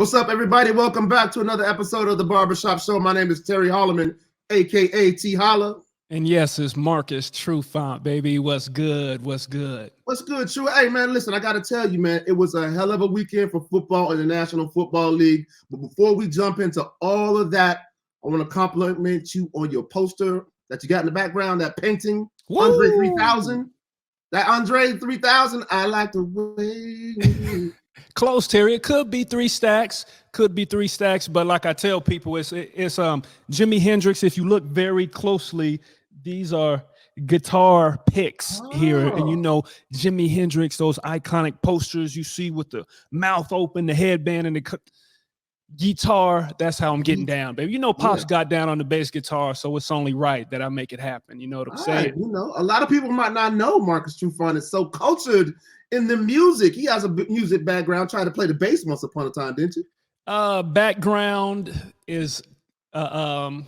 What's up, everybody? Welcome back to another episode of the Barbershop Show. My name is Terry Hollimon, a.k.a. T-Holla. And yes, it's Marcus Trufant, baby. What's good? What's good? What's good, True? Hey, man, listen, I got to tell you, man, it was a hell of a weekend for football in the National Football League. But before we jump into all of that, I want to compliment you on your poster that you got in the background, that painting, Woo! Andre 3000. That Andre 3000, I like the way. Close, Terry. It could be three stacks. But like I tell people, it's Jimi Hendrix. If you look very closely, these are guitar picks here. And you know, Jimi Hendrix, those iconic posters you see with the mouth open, the headband, and the guitar. That's how I'm getting down, baby. You know, Pops got down on the bass guitar, so it's only right that I make it happen. You know what I'm saying? Right. You know, a lot of people might not know Marcus Trufant is so cultured in the music. He has a music background, tried to play the bass once upon a time, didn't you? Background is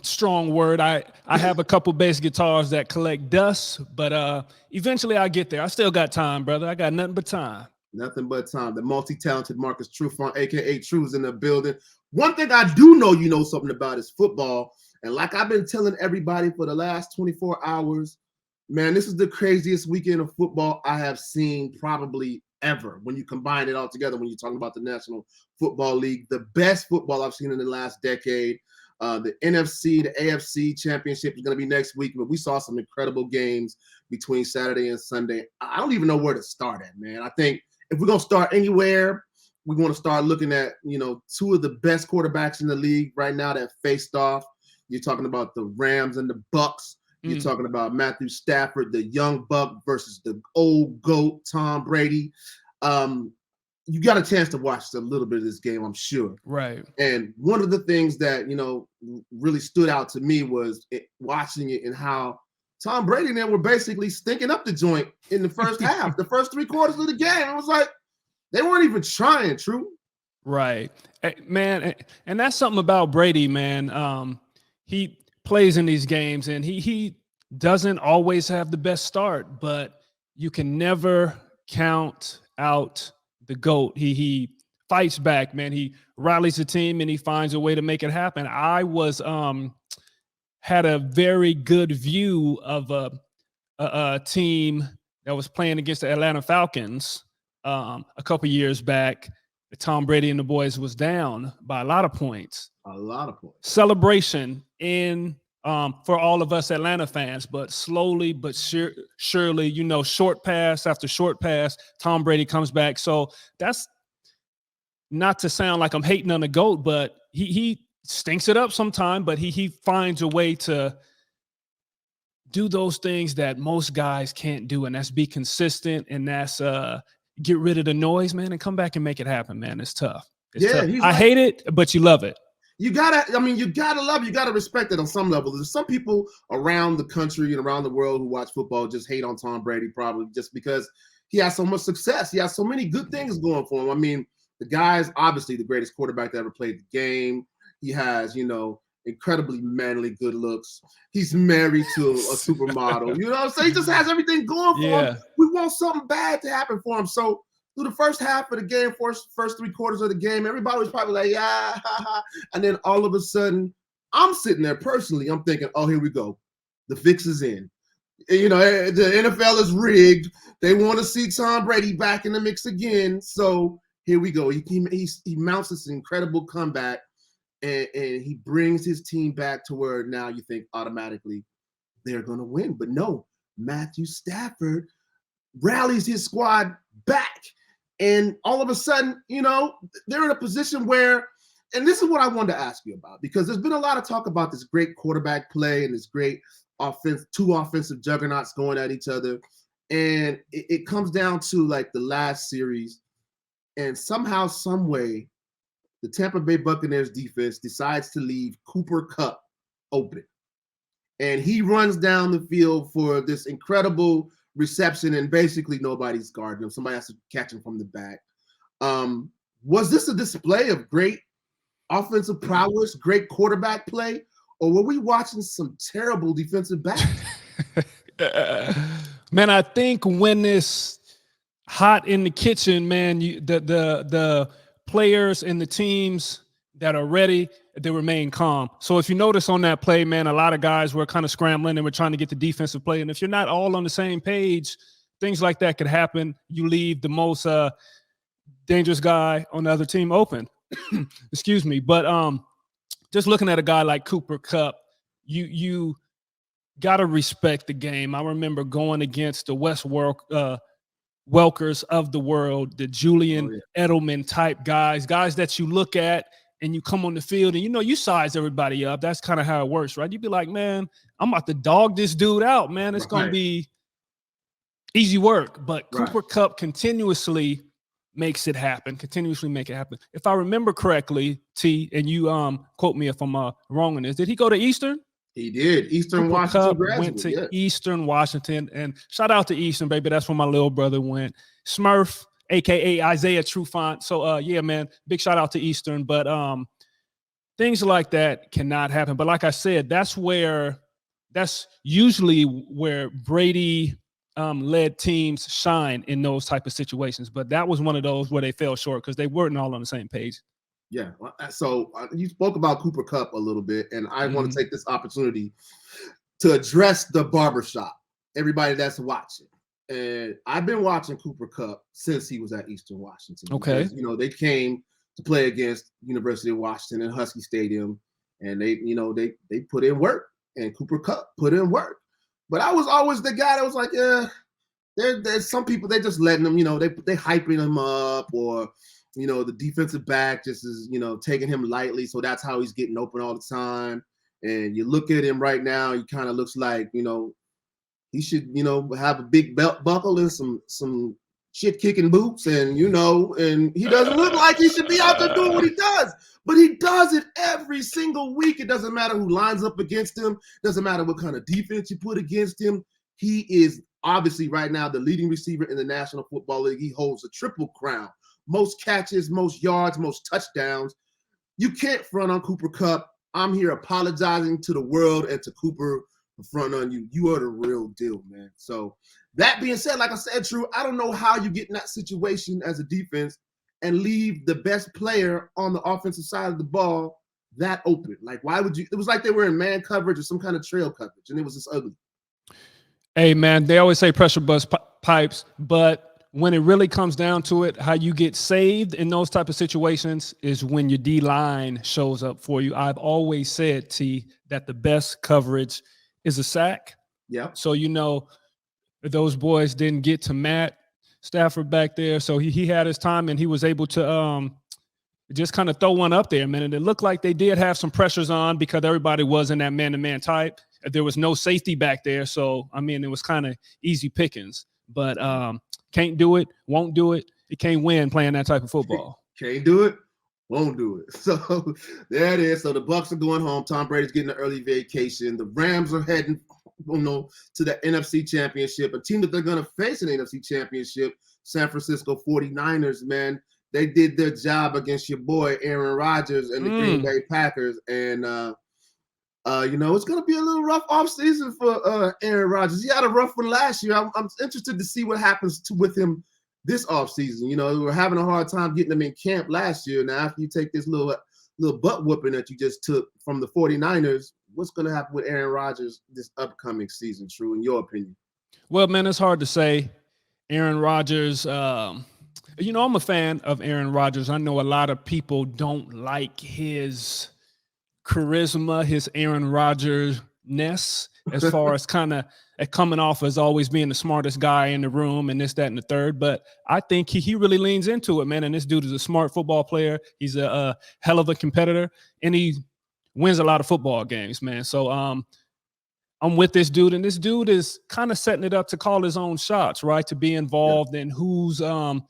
strong word. I have a couple bass guitars that collect dust, but eventually I get there. I still got time, brother. I got nothing but time. Nothing but time. The multi-talented Marcus Trufant, a.k.a. True's in the building. One thing I do know you know something about is football. And like I've been telling everybody for the last 24 hours, man, this is the craziest weekend of football I have seen probably ever. When you combine it all together, when you're talking about the National Football League, the best football I've seen in the last decade. The NFC, the AFC championship is going to be next week, but we saw some incredible games between Saturday and Sunday. I don't even know where to start at, man. I think if we're going to start anywhere, we want to start looking at, you know, two of the best quarterbacks in the league right now that faced off. You're talking about the Rams and the Bucks. You're talking about Matthew Stafford, the young buck versus the old GOAT, Tom Brady. You got a chance to watch a little bit of this game, I'm sure. Right. And one of the things that, you know, really stood out to me was watching it and how Tom Brady and them were basically stinking up the joint in the first half, the first three quarters of the game. I was like, they weren't even trying, True. Right. Hey, man, and that's something about Brady, man. He plays in these games and he doesn't always have the best start, but you can never count out the GOAT. He fights back, man. He rallies the team and he finds a way to make it happen. I was had a very good view of a team that was playing against the Atlanta Falcons a couple years back. Tom Brady and the boys was down by a lot of points. A lot of points. Celebration in for all of us Atlanta fans, but slowly but surely, you know, short pass after short pass, Tom Brady comes back. So that's not to sound like I'm hating on the GOAT, but he stinks it up sometime, but he finds a way to do those things that most guys can't do, and that's be consistent, and that's get rid of the noise, man, and come back and make it happen, man. It's tough. It's tough. I hate it, but you love it. You gotta love it. You gotta respect it on some level. There's some people around the country and around the world who watch football just hate on Tom Brady, probably just because he has so much success. He has so many good things going for him. I mean, the guy is obviously the greatest quarterback that ever played the game. He has, you know, incredibly manly good looks. He's married to a supermodel. You know what I'm saying? He just has everything going for him. We want something bad to happen for him. So through the first half of the game, first three quarters of the game, everybody was probably like, yeah, and then all of a sudden, I'm sitting there personally, I'm thinking, oh, here we go. The fix is in. You know, the NFL is rigged. They want to see Tom Brady back in the mix again. So here we go. He mounts this incredible comeback, and he brings his team back to where now you think automatically they're going to win. But no, Matthew Stafford rallies his squad back. And all of a sudden, you know, they're in a position where, and this is what I wanted to ask you about, because there's been a lot of talk about this great quarterback play and this great offense, two offensive juggernauts going at each other. And it comes down to like the last series. And somehow, some way, the Tampa Bay Buccaneers defense decides to leave Cooper Kupp open. And he runs down the field for this incredible reception, and basically nobody's guarding him. Somebody has to catch him from the back. Was this a display of great offensive prowess, great quarterback play, or were we watching some terrible defensive backs? Man, I think when it's hot in the kitchen, man, the players and the teams that are ready, they remain calm. So if you notice on that play, man, a lot of guys were kind of scrambling and we're trying to get the defensive play. And if you're not all on the same page, things like that could happen. You leave the most dangerous guy on the other team open. Excuse me. But just looking at a guy like Cooper Kupp, you got to respect the game. I remember going against the Welkers of the world, the Julian Edelman type guys that you look at and you come on the field and, you size everybody up. That's kind of how it works, right? You'd be like, man, I'm about to dog this dude out, man. It's going to be easy work. But Cooper Kupp continuously makes it happen, If I remember correctly, T, and you quote me if I'm wrong on this, did he go to Eastern? He did. Eastern Washington graduate. Went to Eastern Washington, and shout out to Eastern, baby. That's where my little brother went. Smurf, a.k.a. Isaiah Trufant. So, yeah, man, big shout out to Eastern. But things like that cannot happen. But like I said, that's usually where Brady led teams shine in those type of situations. But that was one of those where they fell short because they weren't all on the same page. Yeah. So you spoke about Cooper Kupp a little bit, and I want to take this opportunity to address the barbershop, everybody that's watching. And I've been watching Cooper Kupp since he was at Eastern Washington. Okay. Because, they came to play against University of Washington and Husky Stadium, and they put in work, and Cooper Kupp put in work. But I was always the guy that was like, yeah, there's some people, they just letting them, they hyping him up, or the defensive back just is, taking him lightly. So that's how he's getting open all the time. And you look at him right now, he kind of looks like, he should, have a big belt buckle and some shit kicking boots. And, and he doesn't look like he should be out there doing what he does. But he does it every single week. It doesn't matter who lines up against him. Doesn't matter what kind of defense you put against him. He is obviously right now the leading receiver in the National Football League. He holds a triple crown. Most catches, most yards, most touchdowns. You can't front on Cooper Kupp. I'm here apologizing to the world and to Cooper for front on you. You are the real deal, man. So that being said, like I said, True, I don't know how you get in that situation as a defense and leave the best player on the offensive side of the ball that open. Like, why would you? It was like they were in man coverage or some kind of trail coverage, and it was just ugly. Hey, man, they always say pressure bust pipes, but when it really comes down to it, how you get saved in those type of situations is when your D-line shows up for you. I've always said, T, that the best coverage is a sack. Yeah. So, those boys didn't get to Matt Stafford back there. So he had his time and he was able to just kind of throw one up there, man. And it looked like they did have some pressures on because everybody was in that man-to-man type. There was no safety back there. So, it was kind of easy pickings. But can't do it, won't do it. You can't win playing that type of football. Can't do it, won't do it. So there it is. So the Bucs are going home. Tom Brady's getting an early vacation. The Rams are heading to the NFC Championship, a team that they're going to face in the NFC Championship, San Francisco 49ers, man. They did their job against your boy Aaron Rodgers and the Green Bay Packers. And, it's going to be a little rough offseason for Aaron Rodgers. He had a rough one last year. I'm interested to see what happens with him this offseason. We were having a hard time getting him in camp last year. Now, after you take this little butt whooping that you just took from the 49ers, what's going to happen with Aaron Rodgers this upcoming season, True, in your opinion? Well, man, it's hard to say. Aaron Rodgers, I'm a fan of Aaron Rodgers. I know a lot of people don't like his charisma, his Aaron Rodgers-ness, as far as kind of coming off as always being the smartest guy in the room and this, that, and the third. But I think he really leans into it, man. And this dude is a smart football player. He's a hell of a competitor, and he wins a lot of football games, man. So I'm with this dude, and this dude is kind of setting it up to call his own shots, right? To be involved in who's going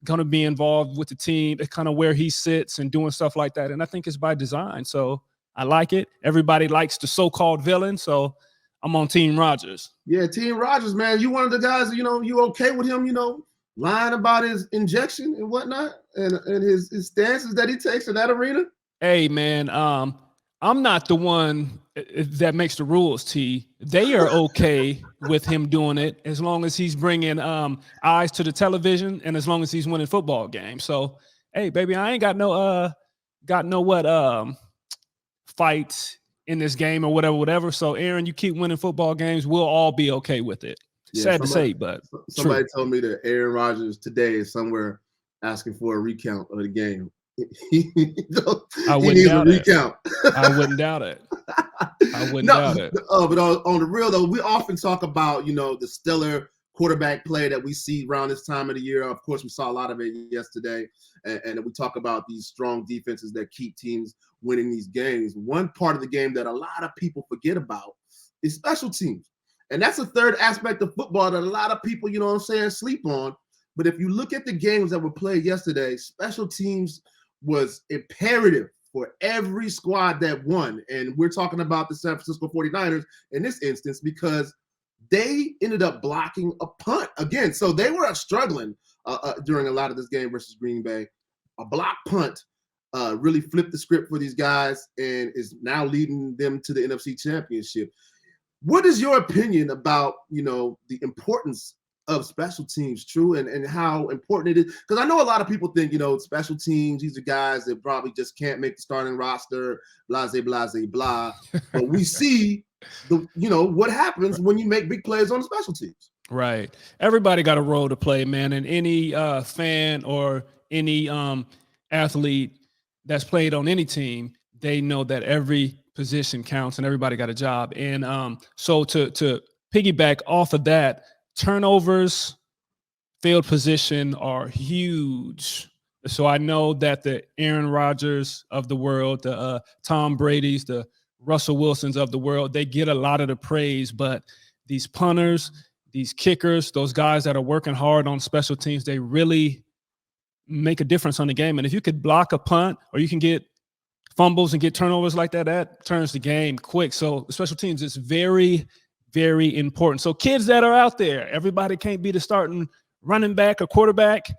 to be involved with the team, kind of where he sits and doing stuff like that. And I think it's by design. So I like it. Everybody likes the so-called villain, so I'm on Team Rodgers. Yeah, Team Rodgers, man. You one of the guys, you okay with him, lying about his injection and whatnot and his stances that he takes in that arena? Hey, man, I'm not the one that makes the rules, T. They are okay with him doing it as long as he's bringing eyes to the television and as long as he's winning football games. So, hey, baby, I ain't got no fights in this game or whatever. So, Aaron, you keep winning football games, we'll all be okay with it. Yeah, Sad to say, but somebody true. told me that Aaron Rodgers today is somewhere asking for a recount of the game. he needs a recount. I wouldn't doubt it. I wouldn't doubt it. But on the real though, we often talk about the stellar quarterback play that we see around this time of the year. Of course, we saw a lot of it yesterday, and we talk about these strong defenses that keep teams winning these games. One part of the game that a lot of people forget about is special teams. And that's a third aspect of football that a lot of people, sleep on. But if you look at the games that were played yesterday, special teams was imperative for every squad that won. And we're talking about the San Francisco 49ers in this instance because they ended up blocking a punt again. So they were struggling during a lot of this game versus Green Bay. A block punt really flipped the script for these guys and is now leading them to the NFC Championship. What is your opinion about, the importance of special teams, True, and how important it is? Because I know a lot of people think, special teams, these are guys that probably just can't make the starting roster, blah, blah, blah, blah. But we see what happens when you make big plays on the special teams. Right. Everybody got a role to play, man. And any fan or any athlete that's played on any team, they know that every position counts and everybody got a job. And so to piggyback off of that, turnovers, field position are huge. So I know that the Aaron Rodgers of the world, the Tom Brady's, the Russell Wilsons of the world, they get a lot of the praise, but these punters, these kickers, those guys that are working hard on special teams, they really make a difference on the game. And if you could block a punt or you can get fumbles and get turnovers like that, that turns the game quick. So special teams is very, very important. So kids that are out there, everybody can't be the starting running back or quarterback,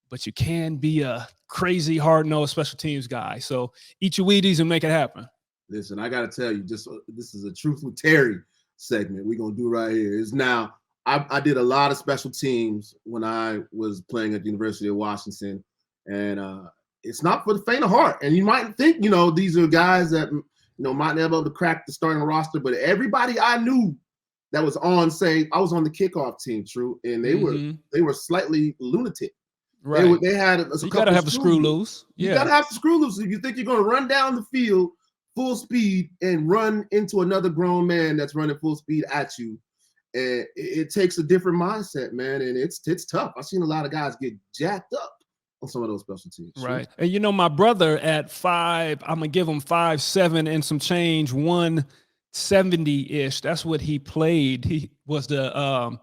but you can be a crazy hard-nosed special teams guy. So eat your Wheaties and make it happen. Listen, I got to tell you, this is a Trufant Terry segment we're going to do right here. Is now, I did a lot of special teams when I was playing at the University of Washington, and it's not for the faint of heart. And you might think, these are guys that, might not be able to crack the starting roster, but everybody I knew that was on, say, I was on the kickoff team, True, and they were slightly lunatic. Right. They had you got to have the screw loose. Yeah. You got to have the screw loose. If you think you're going to run down the field full speed and run into another grown man that's running full speed at you, and it takes a different mindset, man, and it's tough. I've seen a lot of guys get jacked up on some of those special teams. Right. And my brother at 5, I'm gonna give him 5'7" and some change, 170-ish. That's what he played. He was the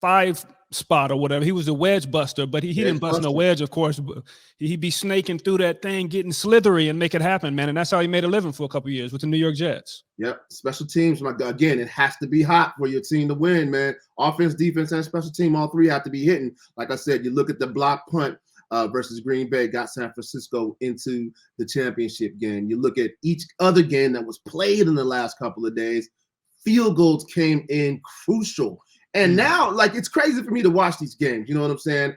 5 spot or whatever. He was a wedge buster, but he didn't bust no wedge, of course. He'd be snaking through that thing, getting slithery and make it happen, man. And that's how he made a living for a couple of years with the New York Jets. Yep. Special teams, again, it has to be hot for your team to win, man. Offense, defense, and special team, all three have to be hitting. Like I said, you look at the block punt versus Green Bay, got San Francisco into the championship game. You look at each other game that was played in the last couple of days, field goals came in crucial. And now, it's crazy for me to watch these games. You know what I'm saying?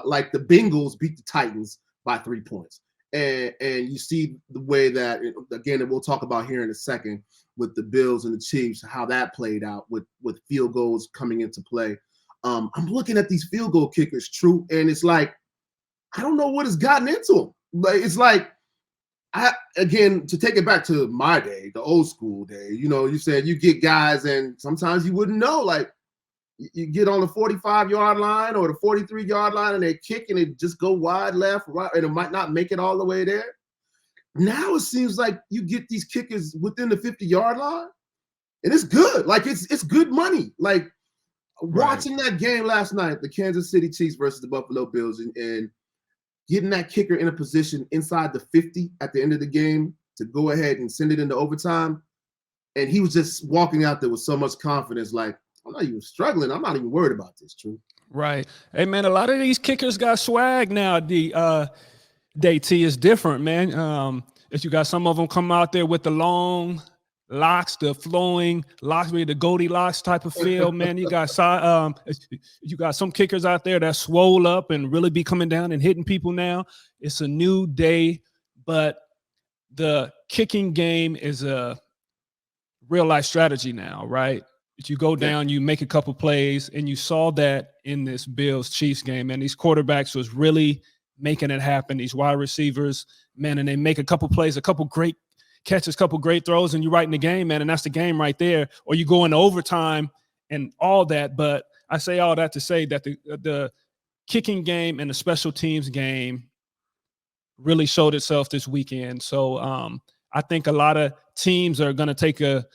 Like the Bengals beat the Titans by 3 points. And you see the way that, again, and we'll talk about here in a second with the Bills and the Chiefs, how that played out with field goals coming into play. I'm looking at these field goal kickers, True, and it's like, I don't know what has gotten into them. It's like, again, to take it back to my day, the old school day, you said you get guys and sometimes you wouldn't know, you get on the 45-yard line or the 43-yard line and they kick and it just go wide left, right, and it might not make it all the way there. Now it seems like you get these kickers within the 50-yard line, and it's good. It's good money. Watching that game last night, the Kansas City Chiefs versus the Buffalo Bills, and getting that kicker in a position inside the 50 at the end of the game to go ahead and send it into overtime, and he was just walking out there with so much confidence, I'm not even struggling. I'm not even worried about this, True. Right. Hey, man, a lot of these kickers got swag now. The DT is different, man. If you got some of them come out there with the long locks, the flowing locks, the Goldilocks type of feel, man. You got some kickers out there that swole up and really be coming down and hitting people now. It's a new day, but the kicking game is a real life strategy now, right? If you go down, you make a couple plays, and you saw that in this Bills Chiefs game. And these quarterbacks was really making it happen. These wide receivers, man, and they make a couple plays, a couple great catches, couple great throws, and you're right in the game, man. And that's the game right there. Or you go into overtime and all that. But I say all that to say that the kicking game and the special teams game really showed itself this weekend. So I think a lot of teams are going to take a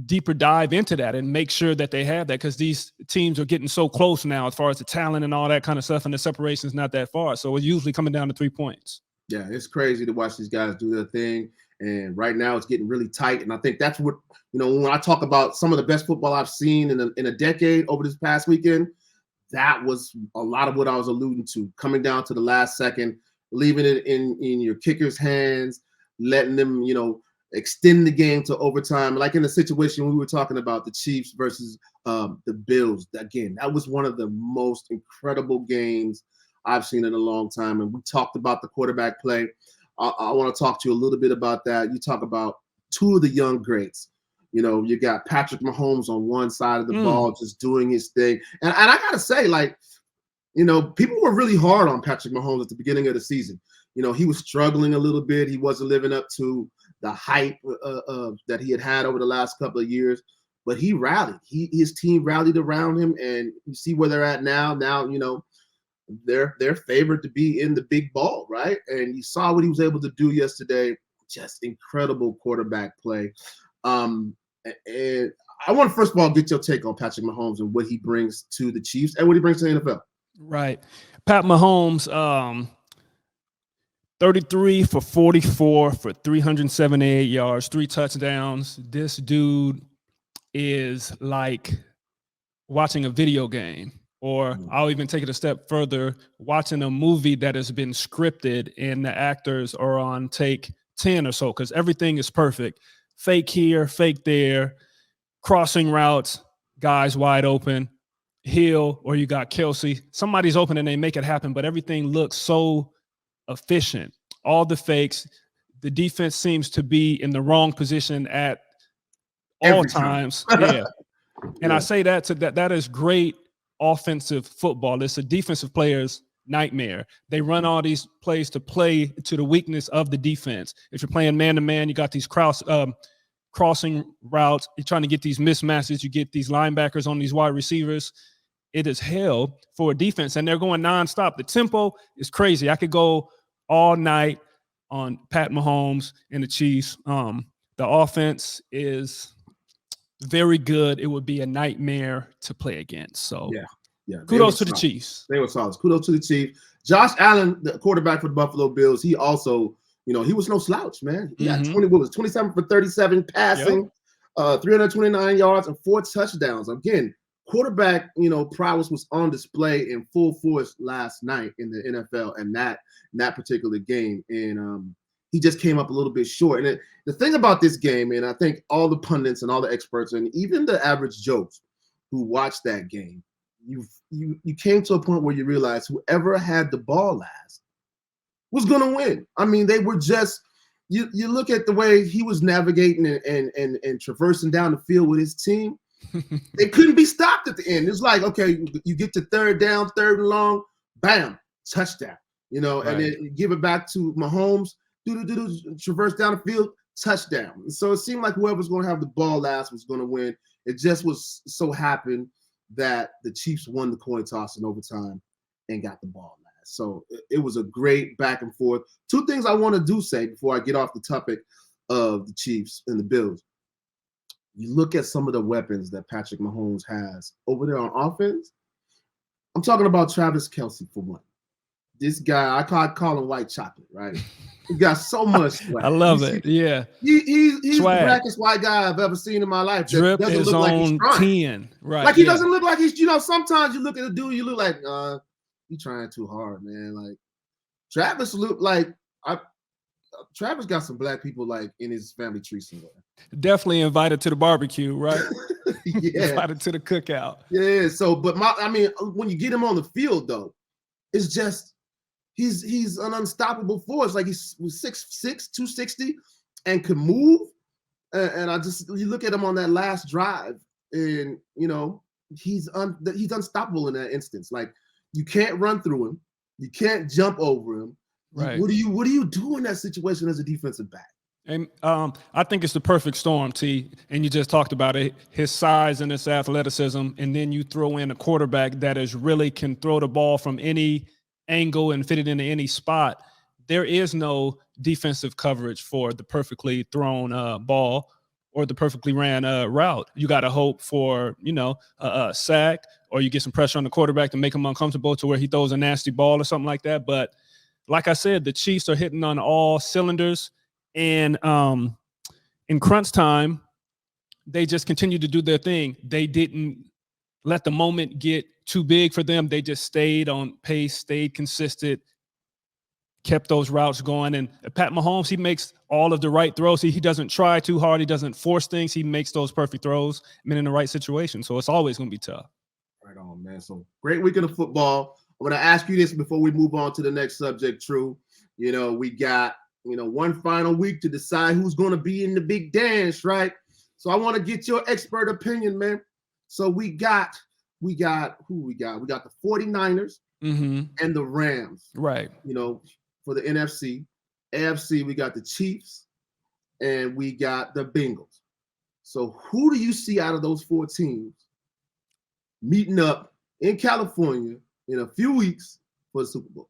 deeper dive into that and make sure that they have that, because these teams are getting so close now as far as the talent and all that kind of stuff, and the separation is not that far. So it's usually coming down to 3 points. Yeah, it's crazy to watch these guys do their thing. And right now it's getting really tight. And I think that's what, when I talk about some of the best football I've seen in a decade over this past weekend, that was a lot of what I was alluding to, coming down to the last second, leaving it in your kicker's hands, letting them, extend the game to overtime. Like in the situation we were talking about, the Chiefs versus the Bills. Again, that was one of the most incredible games I've seen in a long time. And we talked about the quarterback play. I want to talk to you a little bit about that. You talk about two of the young greats. You got Patrick Mahomes on one side of the ball, just doing his thing. And I got to say, people were really hard on Patrick Mahomes at the beginning of the season. He was struggling a little bit. He wasn't living up to the hype that he had over the last couple of years. But he rallied. His team rallied around him, and you see where they're at now. Now, they're favored to be in the big ball, right? And you saw what he was able to do yesterday. Just incredible quarterback play. And I want to first of all get your take on Patrick Mahomes and what he brings to the Chiefs and what he brings to the NFL. Right. Pat Mahomes, 33 for 44 for 378 yards, 3 touchdowns. This dude is like watching a video game. Or I'll even take it a step further, watching a movie that has been scripted and the actors are on take 10 or so, because everything is perfect. Fake here, fake there, crossing routes, guys wide open, Hill, or you got Kelsey. Somebody's open and they make it happen, but everything looks so efficient. All the fakes, the defense seems to be in the wrong position at all times. Yeah. And I say that that is great offensive football. It's a defensive player's nightmare. They run all these plays to play to the weakness of the defense. If you're playing man-to-man, you got these crossing routes. You're trying to get these mismatches. You get these linebackers on these wide receivers. It is hell for a defense, and they're going nonstop. The tempo is crazy. I could go all night on Pat Mahomes and the Chiefs. The offense is very good. It would be a nightmare to play against. So yeah. Kudos to the Chiefs. They were solid. Kudos to the Chiefs. Josh Allen, the quarterback for the Buffalo Bills, he also, he was no slouch, man. He got 27 for 37 passing, 329 yards and 4 touchdowns. Again, quarterback, prowess was on display in full force last night in the NFL and that particular game. And he just came up a little bit short. And the thing about this game, and I think all the pundits and all the experts and even the average Joes who watched that game, you came to a point where you realize whoever had the ball last was going to win. I mean, they were just you look at the way he was navigating and traversing down the field with his team. They couldn't be stopped at the end. It's like, okay, you get to third down, third and long, bam, touchdown. Right. And then you give it back to Mahomes. Traverse down the field, touchdown. So it seemed like whoever's going to have the ball last was going to win. It just was so happened that the Chiefs won the coin toss in overtime and got the ball last. So it was a great back and forth. 2 things I want to say before I get off the topic of the Chiefs and the Bills. You look at some of the weapons that Patrick Mahomes has over there on offense. I'm talking about Travis Kelce for one. This guy, I call him white chocolate, right? He got so much swag. I love it. Yeah. He's the blackest white guy I've ever seen in my life. Drip doesn't look like he's trying. 10. Right. Like he doesn't look like he's, sometimes you look at the dude, you look like, he's trying too hard, man. Like Travis looked like Travis got some black people like in his family tree somewhere. Definitely invited to the barbecue, right? Yeah, Invited to the cookout. yeah. So, but when you get him on the field though, it's just he's an unstoppable force. Like he's 6'6", 260, and can move. And you look at him on that last drive, and he's unstoppable in that instance. Like you can't run through him, you can't jump over him. Right. What do you do in that situation as a defensive back? And I think it's the perfect storm, T. And you just talked about it, his size and his athleticism, and then you throw in a quarterback that really can throw the ball from any angle and fit it into any spot. There is no defensive coverage for the perfectly thrown ball or the perfectly ran route. You got to hope for a sack, or you get some pressure on the quarterback to make him uncomfortable to where he throws a nasty ball or something like that. But like I said, the Chiefs are hitting on all cylinders. And in crunch time, they just continued to do their thing. They didn't let the moment get too big for them. They just stayed on pace, stayed consistent, kept those routes going. And Pat Mahomes, he makes all of the right throws. He doesn't try too hard. He doesn't force things. He makes those perfect throws in the right situation. So it's always going to be tough. Right on, man. So great weekend of football. I'm going to ask you this before we move on to the next subject, True. We got one final week to decide who's going to be in the big dance, right? So I want to get your expert opinion, man. So we got who we got? We got the 49ers and the Rams. Right. For the NFC. AFC, we got the Chiefs and we got the Bengals. So who do you see out of those four teams meeting up in California in a few weeks for the Super Bowl?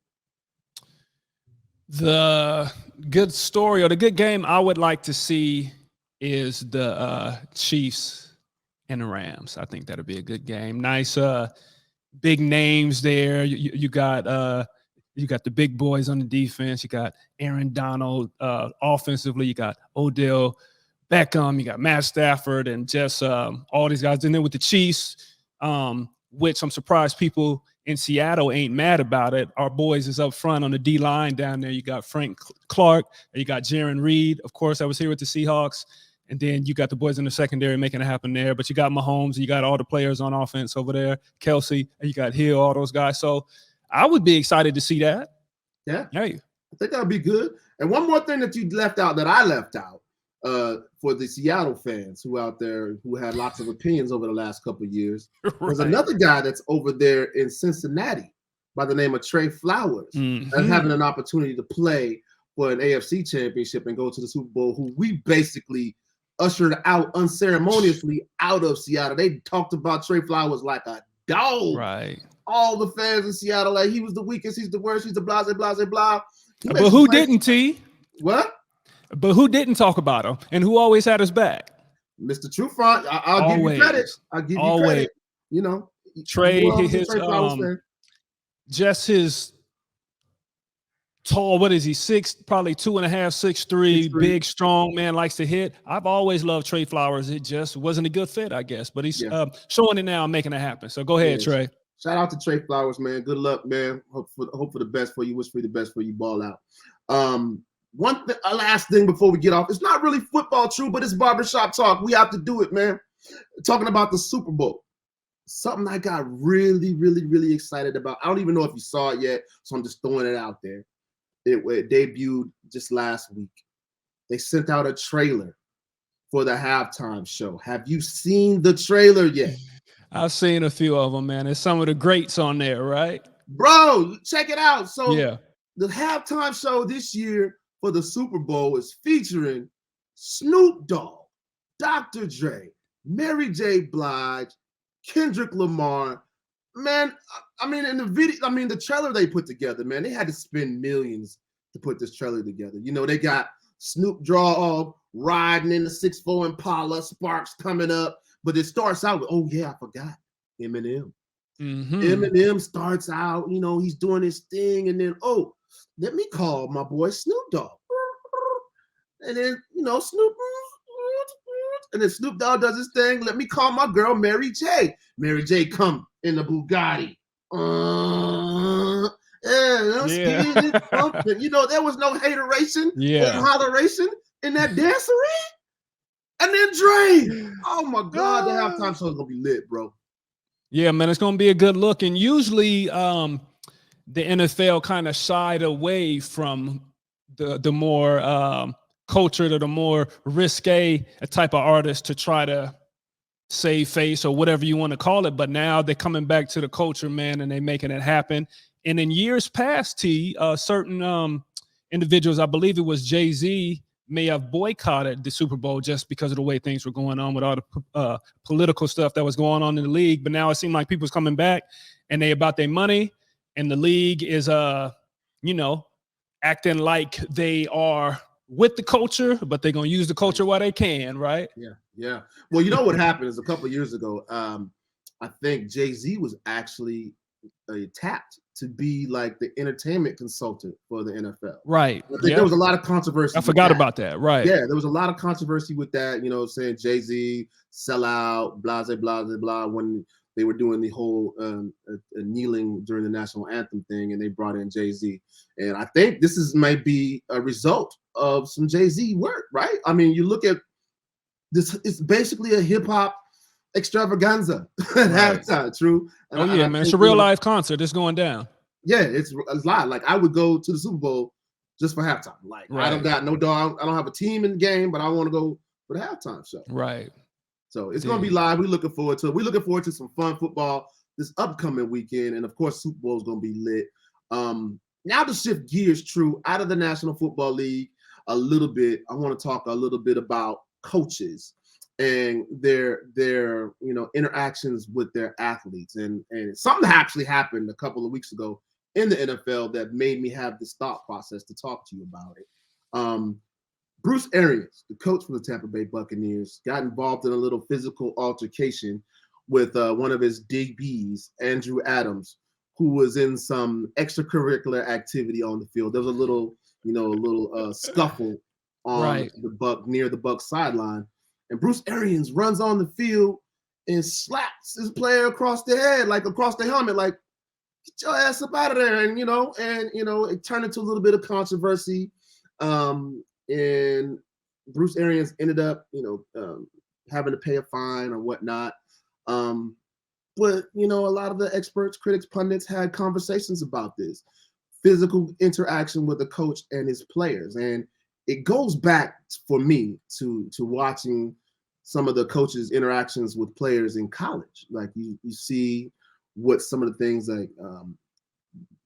The good story or the good game I would like to see is the Chiefs and the Rams. I think that'll be a good game. Nice big names there. You got the big boys on the defense. You got Aaron Donald offensively. You got Odell Beckham. You got Matt Stafford and just all these guys. And then with the Chiefs, which I'm surprised people in Seattle ain't mad about it. Our boys is up front on the D line down there. You got Frank Clark, and you got Jaron Reed, of course, I was here with the Seahawks. And then you got the boys in the secondary making it happen there. But you got Mahomes, and you got all the players on offense over there, Kelsey, and you got Hill, all those guys. So I would be excited to see that. Yeah. Hey. I think that'll be good. And one more thing that you left out that I left out for the Seattle fans who out there who had lots of opinions over the last couple of years. There's another guy that's over there in Cincinnati by the name of Trey Flowers that's having an opportunity to play for an AFC championship and go to the Super Bowl, who we basically ushered out unceremoniously out of Seattle. They talked about Trey Flowers like a dog. Right. All the fans in Seattle, like he was the weakest, he's the worst, he's the blah, blah, blah, blah. But who didn't, T? What? But who didn't talk about him, and who always had his back? Mr. Trufant. I'll give you credit. I'll give you credit. Trey, just his tall. What is he? Probably 2.5, 6'3", big, strong man, likes to hit. I've always loved Trey Flowers. It just wasn't a good fit, I guess. But he's showing it now and making it happen. So go ahead, Trey. Shout out to Trey Flowers, man. Good luck, man. Hope for the best for you. Wish for the best for you. Ball out. Last thing before we get off. It's not really football, True, but it's barbershop talk. We have to do it, man. Talking about the Super Bowl. Something I got really, really, really excited about. I don't even know if you saw it yet, so I'm just throwing it out there. It debuted just last week. They sent out a trailer for the halftime show. Have you seen the trailer yet? I've seen a few of them, man. There's some of the greats on there, right? Bro, check it out. So yeah. The halftime show this year for the Super Bowl is featuring Snoop Dogg, Dr. Dre, Mary J. Blige, Kendrick Lamar. Man, in the trailer they put together, man, they had to spend millions to put this trailer together. They got Snoop Dogg riding in the 6'4" Impala, Sparks coming up, but it starts out with, I forgot, Eminem. Eminem starts out, he's doing his thing, and then, let me call my boy Snoop Dogg. And then, Snoop Dogg does his thing. Let me call my girl Mary J. Mary J come in the Bugatti. Yeah. There was no hateration Yeah. or holleration in that dancery. And then Dre. Oh my God, the halftime show is gonna be lit, bro. Yeah, man, it's gonna be a good look. And usually the NFL kind of shied away from the more cultured or the more risque type of artist to try to save face or whatever you want to call it. But now they're coming back to the culture, man, and they're making it happen. And in years past, certain individuals, I believe it was Jay-Z, may have boycotted the Super Bowl just because of the way things were going on with all the political stuff that was going on in the league. But now it seems like people's coming back and they about their money, and the league is acting like they are with the culture, but they're gonna use the culture while they can, right? Yeah. Well, you know what happened is a couple of years ago, I think Jay-Z was actually tapped to be like the entertainment consultant for the NFL. Right. I think there was a lot of controversy. I forgot about that. Right. Yeah, there was a lot of controversy with that, saying Jay-Z sell out, blah, blah, blah, blah, blah, when they were doing the whole kneeling during the national anthem thing, and they brought in Jay-Z. And I think this might be a result of some Jay-Z work, right? I mean, you look at this, it's basically a hip-hop extravaganza at halftime, true. And man, it's a real live concert. It's going down. Yeah, it's live. Like, I would go to the Super Bowl just for halftime. Like, I don't got no dog. I don't have a team in the game, but I want to go for the halftime show. Right. So it's going to be live. We're looking forward to it. We're looking forward to some fun football this upcoming weekend. And of course, Super Bowl is going to be lit. Now to shift gears, True, out of the National Football League a little bit, I want to talk a little bit about coaches and their interactions with their athletes. And something actually happened a couple of weeks ago in the NFL that made me have this thought process to talk to you about it. Bruce Arians, the coach for the Tampa Bay Buccaneers, got involved in a little physical altercation with one of his DBs, Andrew Adams, who was in some extracurricular activity on the field. There was a little scuffle on near the Bucs sideline. And Bruce Arians runs on the field and slaps his player across the head, like across the helmet, like, get your ass up out of there. And it turned into a little bit of controversy. And Bruce Arians ended up, having to pay a fine or whatnot. But a lot of the experts, critics, pundits had conversations about this physical interaction with the coach and his players. And it goes back for me to watching some of the coaches' interactions with players in college. Like you see what some of the things like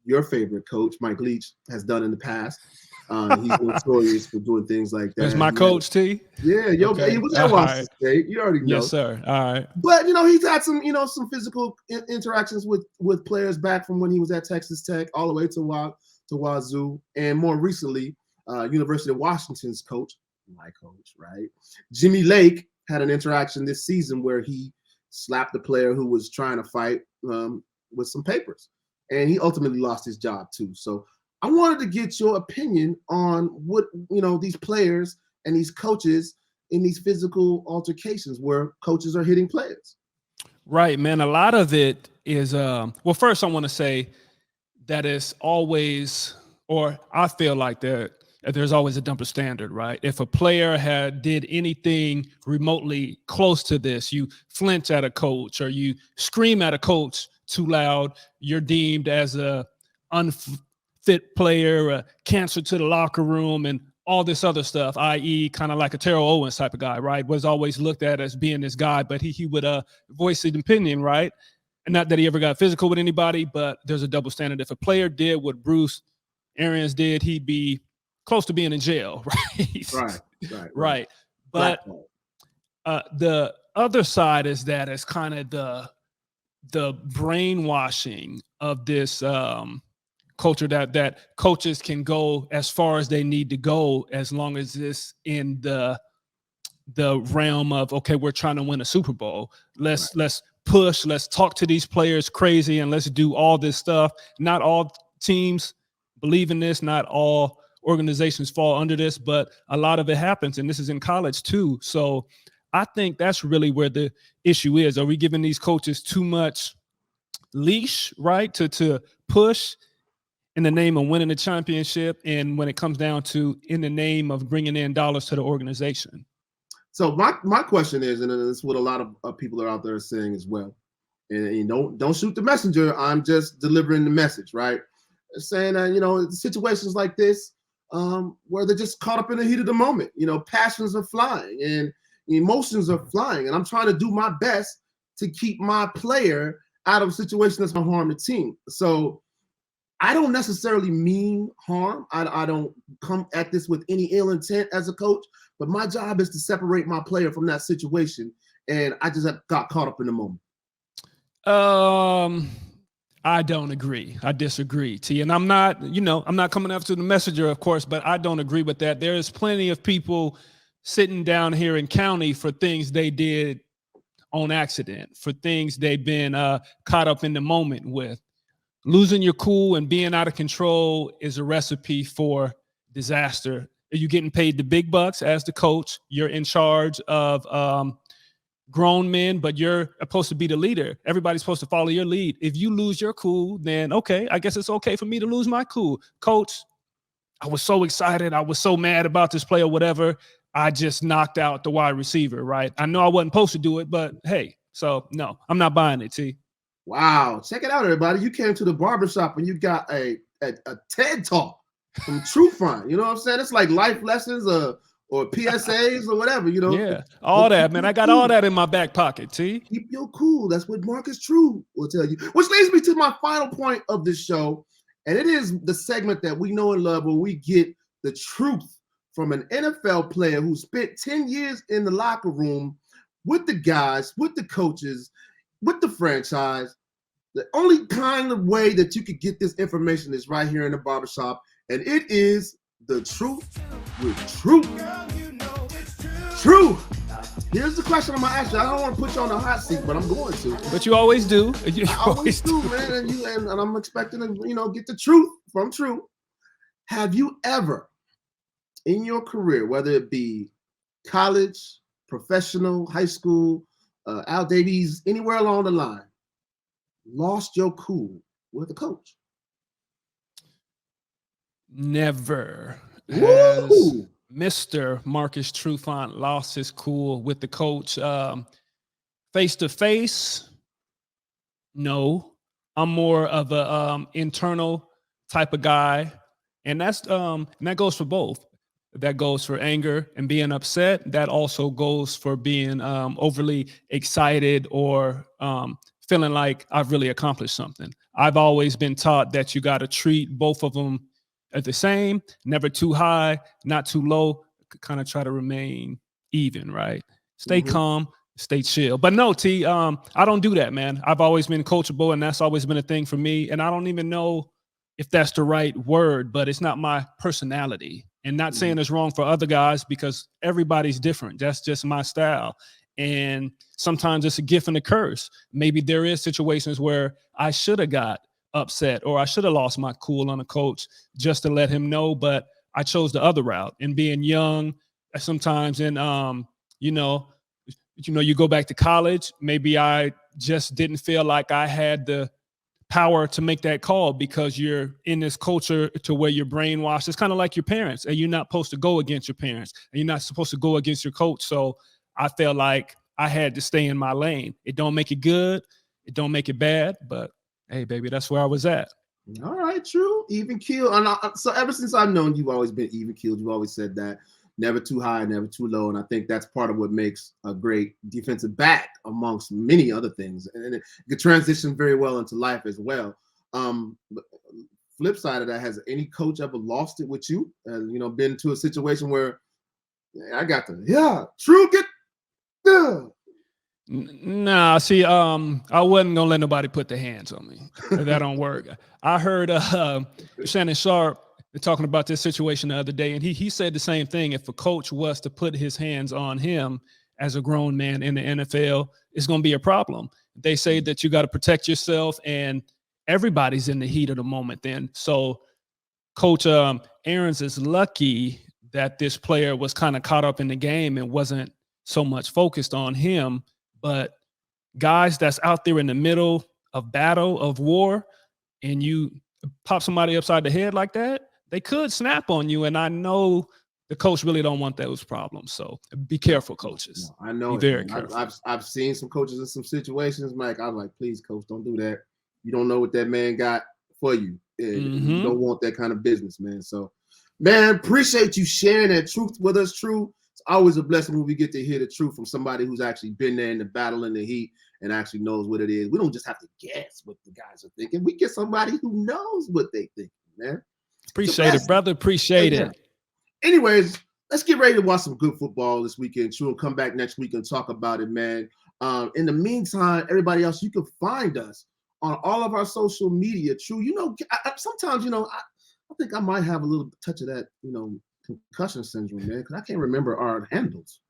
your favorite coach, Mike Leach, has done in the past. He's notorious for doing things like that. That's my coach, T. Yeah, he was at Washington State. You already know. Yes, sir. All right. But he's had some, some physical interactions with players back from when he was at Texas Tech all the way to Wazoo, and more recently, University of Washington's coach, my coach, right? Jimmy Lake had an interaction this season where he slapped the player who was trying to fight with some papers, and he ultimately lost his job too. So I wanted to get your opinion on what, these players and these coaches in these physical altercations where coaches are hitting players. Right, man. A lot of it is, well, first I want to say that it's always, or I feel like there's always a double standard, right? If a player did anything remotely close to this, you flinch at a coach or you scream at a coach too loud, you're deemed as a unfit player, a cancer to the locker room, and all this other stuff, i.e. kind of like a Terrell Owens type of guy, right? Was always looked at as being this guy, but he would voice his opinion, right? And not that he ever got physical with anybody, but there's a double standard. If a player did what Bruce Arians did, he'd be close to being in jail, right? Right. But the other side is that it's kind of the brainwashing of this culture that coaches can go as far as they need to go as long as it's in the realm of, okay, we're trying to win a Super Bowl. Let's push, let's talk to these players crazy, and let's do all this stuff. Not all teams believe in this, not all organizations fall under this, but a lot of it happens, and this is in college too. So I think that's really where the issue is. Are we giving these coaches too much leash, right, to push? in the name of winning the championship, and when it comes down to in the name of bringing in dollars to the organization. So my question is, and this is what a lot of people are out there saying as well, and you don't shoot the messenger. I'm just delivering the message, right? Saying that situations like this, where they're just caught up in the heat of the moment. Passions are flying and emotions are flying, and I'm trying to do my best to keep my player out of a situation that's going to harm the team. So I don't necessarily mean harm. I don't come at this with any ill intent as a coach, but my job is to separate my player from that situation. And I just got caught up in the moment. I don't agree. I disagree, T. And I'm not coming after the messenger, of course, but I don't agree with that. There is plenty of people sitting down here in county for things they did on accident, for things they've been caught up in the moment with. Losing your cool and being out of control is a recipe for disaster. You're getting paid the big bucks as the coach. You're in charge of grown men, but you're supposed to be the leader. Everybody's supposed to follow your lead. If you lose your cool, then okay, I guess it's okay for me to lose my cool. Coach, I was so excited. I was so mad about this play or whatever. I just knocked out the wide receiver, right? I know I wasn't supposed to do it, but hey, so no, I'm not buying it, T. Wow. Check it out, everybody. You came to the barbershop and you got a TED Talk from Trufant. You know what I'm saying? It's like life lessons or PSAs or whatever, Yeah, all that, man. I got all that in my back pocket, T. Keep your cool. That's what Marcus True will tell you. Which leads me to my final point of this show. And it is the segment that we know and love where we get the truth from an NFL player who spent 10 years in the locker room with the guys, with the coaches, with the franchise. The only kind of way that you could get this information is right here in the barbershop, and it is the truth with True. True. Here's the question I'm gonna ask you. I don't want to put you on the hot seat, but I'm going to. But you always do. I always do, man. And I'm expecting to get the truth from True. Have you ever, in your career, whether it be college, professional, high school, Al Davies, anywhere along the line, lost your cool with a coach? Never. Woo! Mr. Marcus Trufant lost his cool with the coach. Face to face, no. I'm more of a internal type of guy, and that goes for both. That goes for anger and being upset. That also goes for being overly excited or feeling like I've really accomplished something. I've always been taught that you got to treat both of them as the same, never too high, not too low, kind of try to remain even, right? Stay calm, stay chill. But no, T, I don't do that, man. I've always been coachable, and that's always been a thing for me. And I don't even know if that's the right word, but it's not my personality. And not saying it's wrong for other guys, because everybody's different. That's just my style. And sometimes it's a gift and a curse. Maybe there is situations where I should have got upset or I should have lost my cool on a coach just to let him know, but I chose the other route. And being young, sometimes you go back to college, maybe I just didn't feel like I had the power to make that call because you're in this culture to where you're brainwashed. It's kind of like your parents, and you're not supposed to go against your parents, and you're not supposed to go against your coach. So I felt like I had to stay in my lane. It don't make it good. It don't make it bad, but hey, baby, that's where I was at. All right, True. Even keel. And so ever since I've known you've always been even keeled. You've always said that. Never too high, never too low. And I think that's part of what makes a great defensive back, amongst many other things. And it could transition very well into life as well. But flip side of that, has any coach ever lost it with you? And, been to a situation where I got True, get, Nah, see, I wasn't gonna let nobody put their hands on me. That don't work. I heard Shannon Sharp talking about this situation the other day, and he said the same thing. If a coach was to put his hands on him as a grown man in the NFL, it's gonna be a problem. They say that you got to protect yourself, and everybody's in the heat of the moment then. So Coach Aarons is lucky that this player was kind of caught up in the game and wasn't so much focused on him. But guys that's out there in the middle of battle, of war, and you pop somebody upside the head like that, they could snap on you. And I know the coach really don't want those problems. So be careful, coaches. No, I know. Be very careful. I've seen some coaches in some situations, Mike. I'm like, please, coach, don't do that. You don't know what that man got for you. And you don't want that kind of business, man. So, man, appreciate you sharing that truth with us, True. It's always a blessing when we get to hear the truth from somebody who's actually been there in the battle in the heat and actually knows what it is. We don't just have to guess what the guys are thinking. We get somebody who knows what they think, man. Appreciate it, brother. Appreciate it. Anyways, let's get ready to watch some good football this weekend. True, and come back next week and talk about it, man. In the meantime, everybody else, you can find us on all of our social media. True, you know, sometimes, you know, I think I might have a little touch of that, you know, concussion syndrome, man, because I can't remember our handles.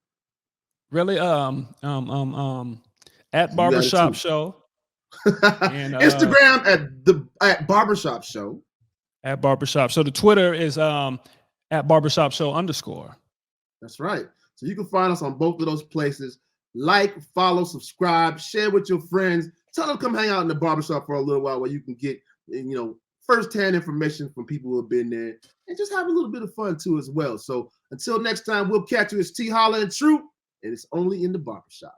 Really? At Barbershop Show. And, Instagram at Barbershop Show. At Barbershop. So the Twitter is at Barbershop Show _. That's right. So you can find us on both of those places. Like, follow, subscribe, share with your friends. Tell them to come hang out in the barbershop for a little while where you can get, you know, first-hand information from people who have been there and just have a little bit of fun too as well. So until next time, we'll catch you. It's T-Holla and True, and it's only in the barbershop.